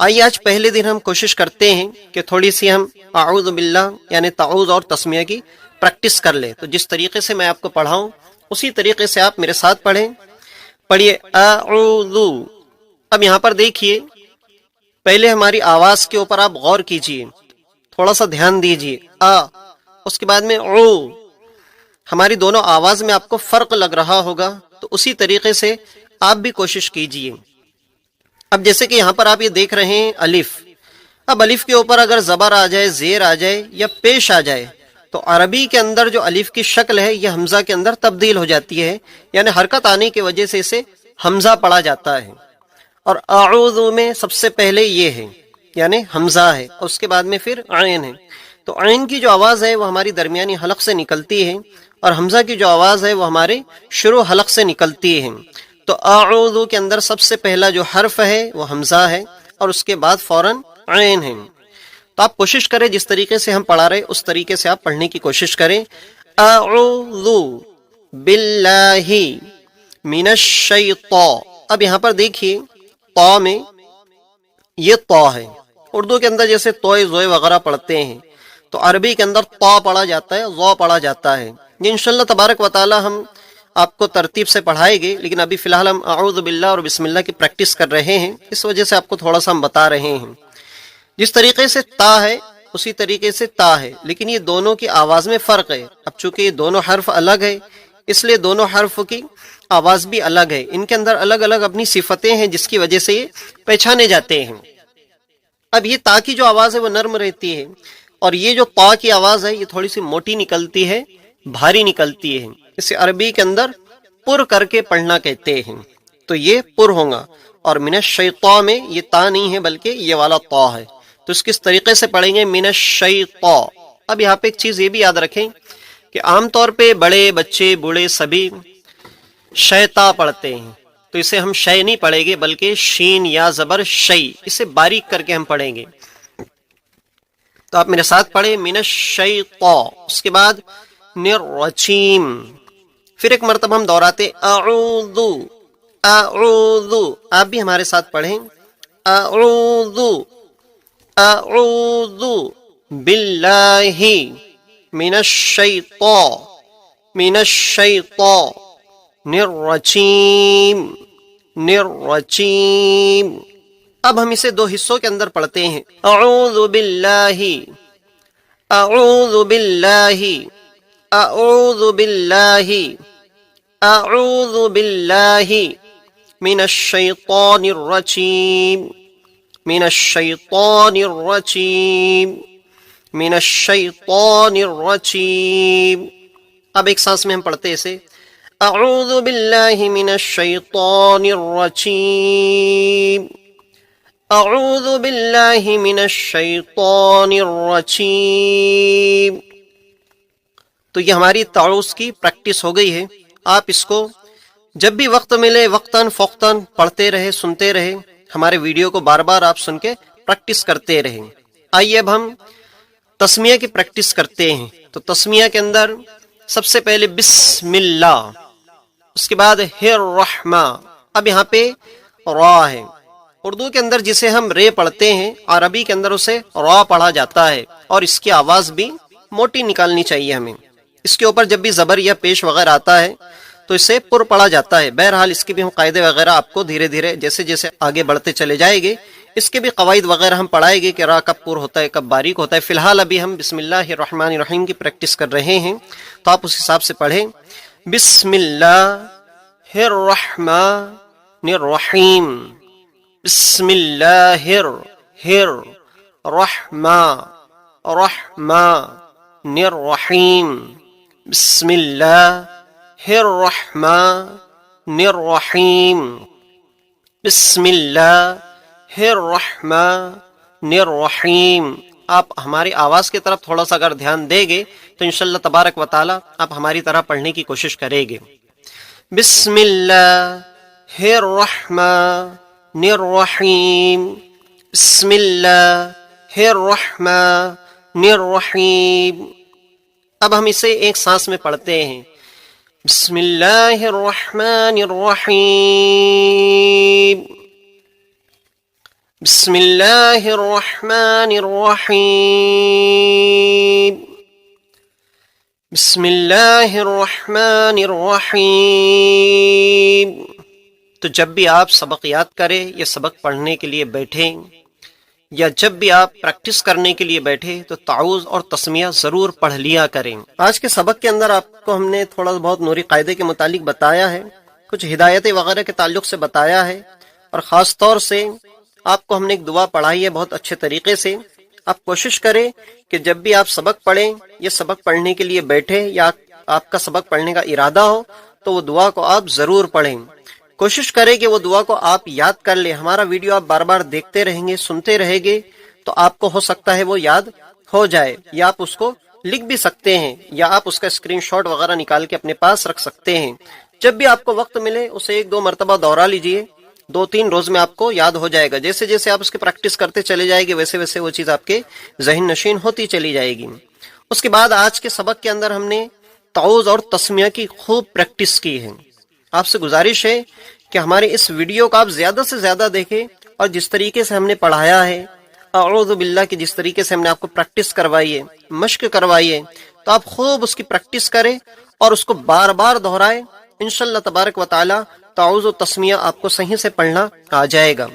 آئیے آج پہلے دن ہم کوشش کرتے ہیں کہ تھوڑی سی ہم اعوذ باللہ یعنی تعوذ اور تسمیہ کی پریکٹس کر لیں. تو جس طریقے سے میں آپ کو پڑھاؤں اسی طریقے سے آپ میرے ساتھ پڑھیں. پڑھیے اعوذ. اب یہاں پر دیکھیے پہلے ہماری آواز کے اوپر آپ غور کیجئے, تھوڑا سا دھیان دیجئے. اس کے بعد میں او. ہماری دونوں آواز میں آپ کو فرق لگ رہا ہوگا, تو اسی طریقے سے آپ بھی کوشش کیجئے. اب جیسے کہ یہاں پر آپ یہ دیکھ رہے ہیں الف. اب الف کے اوپر اگر زبر آ جائے, زیر آ جائے یا پیش آ جائے تو عربی کے اندر جو الف کی شکل ہے یہ حمزہ کے اندر تبدیل ہو جاتی ہے, یعنی حرکت آنے کی وجہ سے اسے حمزہ پڑھا جاتا ہے. اور اعوذ میں سب سے پہلے یہ ہے یعنی حمزہ ہے, اور اس کے بعد میں پھر عین ہے. تو عین کی جو آواز ہے وہ ہماری درمیانی حلق سے نکلتی ہے, اور حمزہ کی جو آواز ہے وہ ہمارے شروع حلق سے نکلتی ہے. تو اعوذ کے اندر سب سے پہلا جو حرف ہے وہ حمزہ ہے, اور اس کے بعد فوراً عین ہے. تو آپ کوشش کریں جس طریقے سے ہم پڑھا رہے اس طریقے سے آپ پڑھنے کی کوشش کریں. اعوذ باللہ من الشیطان. اب یہاں پر دیکھیے طا میں یہ طا ہے. اردو کے اندر جیسے توئے زوئے وغیرہ پڑھتے ہیں, تو عربی کے اندر طا پڑھا جاتا ہے, ضا پڑھا جاتا ہے. یہ انشاءاللہ تبارک و تعالی ہم آپ کو ترتیب سے پڑھائے گے, لیکن ابھی فی الحال ہم اعوذ باللہ اور بسم اللہ کی پریکٹس کر رہے ہیں, اس وجہ سے آپ کو تھوڑا سا ہم بتا رہے ہیں. جس طریقے سے تا ہے اسی طریقے سے تا ہے, لیکن یہ دونوں کی آواز میں فرق ہے. اب چونکہ یہ دونوں حرف الگ ہے اس لیے دونوں حرف کی آواز بھی الگ ہے. ان کے اندر الگ الگ اپنی صفتیں ہیں جس کی وجہ سے یہ پہچانے جاتے ہیں. اب یہ تا کی جو آواز ہے وہ نرم رہتی ہے, اور یہ جو تا کی آواز ہے یہ تھوڑی سی موٹی نکلتی ہے, بھاری نکلتی ہے. اسے عربی کے اندر پر کر کے پڑھنا کہتے ہیں. تو یہ پر ہوگا, اور من الشیطان میں یہ تا نہیں ہے بلکہ یہ والا تا ہے. تو اس کس طریقے سے پڑھیں گے؟ من الشیطان. اب یہاں پہ ایک چیز یہ بھی یاد رکھیں کہ عام طور پہ بڑے بچے بوڑھے سبھی شیطا پڑھتے ہیں, تو اسے ہم شے نہیں پڑھیں گے بلکہ شین یا زبر شی, اسے باریک کر کے ہم پڑھیں گے. تو آپ میرے ساتھ پڑھیں من الشیطان, اس کے بعد الرجیم. پھر ایک مرتبہ ہم دہراتے اعوذ اعوذ. آپ بھی ہمارے ساتھ پڑھیں اعوذ اعوذ باللہ من الشیطان الرجیم الرجیم. اب ہم اسے دو حصوں کے اندر پڑھتے ہیں. اعوذ باللہ اعوذ باللہ اعوذ باللہ اعوذ باللہ من الشیطان الرجیم من الشیطان الرجیم من الشیطان الرجیم. اب ایک سانس میں ہم پڑھتے اسے اعوذ باللہ من الشیطان الرجیم اعوذ باللہ من الشیطان الرجیم. تو یہ ہماری تعوذ کی پریکٹس ہو گئی ہے. آپ اس کو جب بھی وقت ملے وقتاً فوقتاً پڑھتے رہے, سنتے رہے. ہمارے ویڈیو کو بار بار آپ سن کے پریکٹس کرتے رہیں. آئیے اب ہم تسمیہ کی پریکٹس کرتے ہیں. تو تسمیہ کے اندر سب سے پہلے بسم اللہ, اس کے بعد الرحمن. اب یہاں پہ را ہے. اردو کے اندر جسے ہم رے پڑھتے ہیں, عربی کے اندر اسے را پڑھا جاتا ہے, اور اس کی آواز بھی موٹی نکالنی چاہیے ہمیں. اس کے اوپر جب بھی زبر یا پیش وغیرہ آتا ہے تو اسے پر پڑھا جاتا ہے. بہرحال اس کے بھی ہم قاعدے وغیرہ آپ کو دھیرے دھیرے جیسے جیسے آگے بڑھتے چلے جائیں گے اس کے بھی قواعد وغیرہ ہم پڑھائیں گے کہ را کب پر ہوتا ہے کب باریک ہوتا ہے. فی الحال ابھی ہم بسم اللہ الرحمن الرحیم کی پریکٹس کر رہے ہیں, تو آپ اس حساب سے پڑھیں. بسم اللہ الرحمن الرحیم بسم اللہ الرحمن الرحیم بسم اللہ الرحمن الرحیم بسم اللہ الرحمن الرحیم. آپ ہماری آواز کی طرف تھوڑا سا اگر دھیان دیں گے تو انشاءاللہ تبارک و تعالی آپ ہماری طرح پڑھنے کی کوشش کریں گے. بسم اللہ الرحمن الرحیم بسم اللہ الرحمن الرحیم. اب ہم اسے ایک سانس میں پڑھتے ہیں. بسم اللہ الرحمن الرحیم بسم اللہ الرحمن الرحیم بسم اللہ الرحمن الرحیم۔ تو جب بھی آپ سبق یاد کریں یا سبق پڑھنے کے لیے بیٹھیں یا جب بھی آپ پریکٹس کرنے کے لیے بیٹھے تو تعوذ اور تسمیہ ضرور پڑھ لیا کریں۔ آج کے سبق کے اندر آپ کو ہم نے تھوڑا بہت نوری قاعدے کے متعلق بتایا ہے، کچھ ہدایتیں وغیرہ کے تعلق سے بتایا ہے، اور خاص طور سے آپ کو ہم نے ایک دعا پڑھائی ہے بہت اچھے طریقے سے۔ آپ کوشش کریں کہ جب بھی آپ سبق پڑھیں یا سبق پڑھنے کے لیے بیٹھے یا آپ کا سبق پڑھنے کا ارادہ ہو تو وہ دعا کو آپ ضرور پڑھیں۔ کوشش کریں کہ وہ دعا کو آپ یاد کر لیں۔ ہمارا ویڈیو آپ بار بار دیکھتے رہیں گے، سنتے رہیں گے تو آپ کو ہو سکتا ہے وہ یاد ہو جائے، یا آپ اس کو لکھ بھی سکتے ہیں، یا آپ اس کا اسکرین شاٹ وغیرہ نکال کے اپنے پاس رکھ سکتے ہیں۔ جب بھی آپ کو وقت ملے اسے 1-2 مرتبہ دوہرا لیجئے، 2-3 روز میں آپ کو یاد ہو جائے گا۔ جیسے جیسے آپ اس کی پریکٹس کرتے چلے جائیں گے ویسے ویسے وہ چیز آپ کے ذہن نشین ہوتی چلی جائے گی۔ اس کے بعد آج کے سبق کے اندر ہم نے تعوذ اور تسمیہ کی خوب پریکٹس کی ہے۔ آپ سے گزارش ہے کہ ہمارے اس ویڈیو کو آپ زیادہ سے زیادہ دیکھیں، اور جس طریقے سے ہم نے پڑھایا ہے اعوذ باللہ کی جس طریقے سے ہم نے آپ کو پریکٹس کروائی ہے، مشق کروائی ہے، تو آپ خوب اس کی پریکٹس کریں اور اس کو بار بار دہرائیں۔ انشاءاللہ تبارک و تعالی تعوذ و تسمیہ آپ کو صحیح سے پڑھنا آ جائے گا۔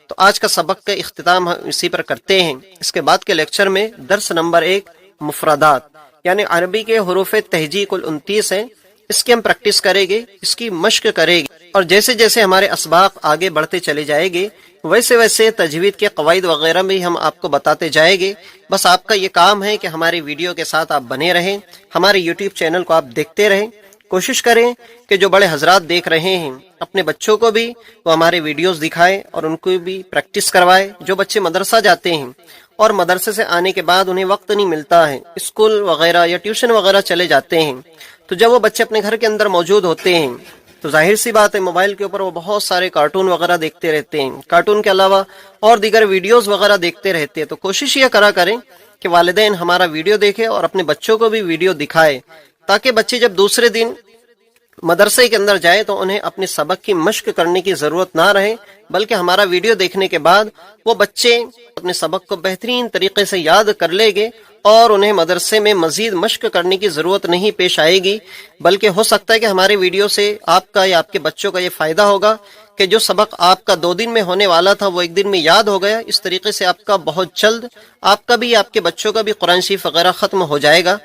تو آج کا سبق کا اختتام ہم اسی پر کرتے ہیں۔ اس کے بعد کے لیکچر میں درس نمبر 1 مفردات، یعنی عربی کے حروف تہجی کل 29 ہیں، اس کی ہم پریکٹس کریں گے، اس کی مشق کریں گے، اور جیسے جیسے ہمارے اسباق آگے بڑھتے چلے جائیں گے ویسے ویسے تجوید کے قواعد وغیرہ بھی ہم آپ کو بتاتے جائیں گے۔ بس آپ کا یہ کام ہے کہ ہمارے ویڈیو کے ساتھ آپ بنے رہیں، ہمارے یوٹیوب چینل کو آپ دیکھتے رہیں۔ کوشش کریں کہ جو بڑے حضرات دیکھ رہے ہیں اپنے بچوں کو بھی وہ ہمارے ویڈیوز دکھائیں اور ان کو بھی پریکٹس کروائے۔ جو بچے مدرسہ جاتے ہیں اور مدرسے سے آنے کے بعد انہیں وقت نہیں ملتا ہے، اسکول وغیرہ یا ٹیوشن وغیرہ چلے جاتے ہیں، تو جب وہ بچے اپنے گھر کے اندر موجود ہوتے ہیں تو ظاہر سی بات ہے موبائل کے اوپر وہ بہت سارے کارٹون وغیرہ دیکھتے رہتے ہیں، کارٹون کے علاوہ اور دیگر ویڈیوز وغیرہ دیکھتے رہتے ہیں۔ تو کوشش یہ کرا کریں کہ والدین ہمارا ویڈیو دیکھیں اور اپنے بچوں کو بھی ویڈیو دکھائے، تاکہ بچے جب دوسرے دن مدرسے کے اندر جائے تو انہیں اپنے سبق کی مشق کرنے کی ضرورت نہ رہے، بلکہ ہمارا ویڈیو دیکھنے کے بعد وہ بچے اپنے سبق کو بہترین طریقے سے یاد کر لیں گے اور انہیں مدرسے میں مزید مشق کرنے کی ضرورت نہیں پیش آئے گی، بلکہ ہو سکتا ہے کہ ہمارے ویڈیو سے آپ کا یا آپ کے بچوں کا یہ فائدہ ہوگا کہ جو سبق آپ کا 2 دن میں ہونے والا تھا وہ 1 دن میں یاد ہو گیا۔ اس طریقے سے آپ کا بہت جلد آپ کا بھی آپ کے بچوں کا بھی قرآن شریف وغیرہ ختم ہو جائے گا،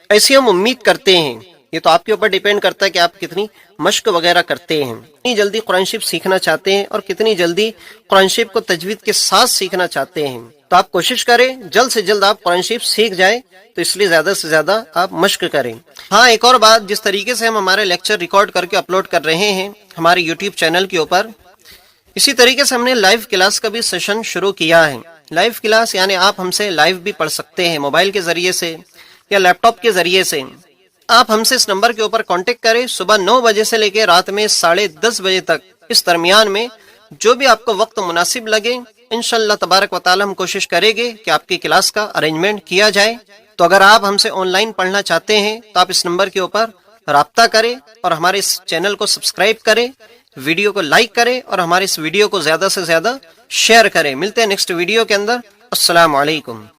ایسی ہم امید کرتے ہیں۔ یہ تو آپ کے اوپر ڈیپینڈ کرتا ہے کہ آپ کتنی مشق وغیرہ کرتے ہیں، کتنی جلدی قرآن شریف سیکھنا چاہتے ہیں اور کتنی جلدی قرآن شریف کو تجوید کے ساتھ سیکھنا چاہتے ہیں۔ تو آپ کوشش کریں جلد سے جلد آپ قرآن شریف سیکھ جائیں، تو اس لیے زیادہ سے زیادہ آپ مشق کریں۔ ہاں، ایک اور بات، جس طریقے سے ہم ہمارے لیکچر ریکارڈ کر کے اپلوڈ کر رہے ہیں ہمارے یوٹیوب چینل کے اوپر، اسی طریقے سے ہم نے لائیو کلاس کا بھی سیشن شروع کیا ہے۔ لائیو کلاس یعنی آپ ہم سے لائیو بھی پڑھ سکتے ہیں، موبائل کے ذریعے سے یا لیپ ٹاپ کے ذریعے سے۔ آپ ہم سے اس نمبر کے اوپر کانٹیکٹ کریں، صبح 9 بجے سے لے کے رات میں 10:30 بجے تک، اس درمیان میں جو بھی آپ کو وقت مناسب لگے انشاءاللہ تبارک و تعالی ہم کوشش کریں گے کہ آپ کی کلاس کا ارینجمنٹ کیا جائے۔ تو اگر آپ ہم سے آن لائن پڑھنا چاہتے ہیں تو آپ اس نمبر کے اوپر رابطہ کریں اور ہمارے اس چینل کو سبسکرائب کریں، ویڈیو کو لائک کریں اور ہمارے اس ویڈیو کو زیادہ سے زیادہ شیئر کریں۔ ملتے ہیں نیکسٹ ویڈیو کے اندر۔ السلام علیکم۔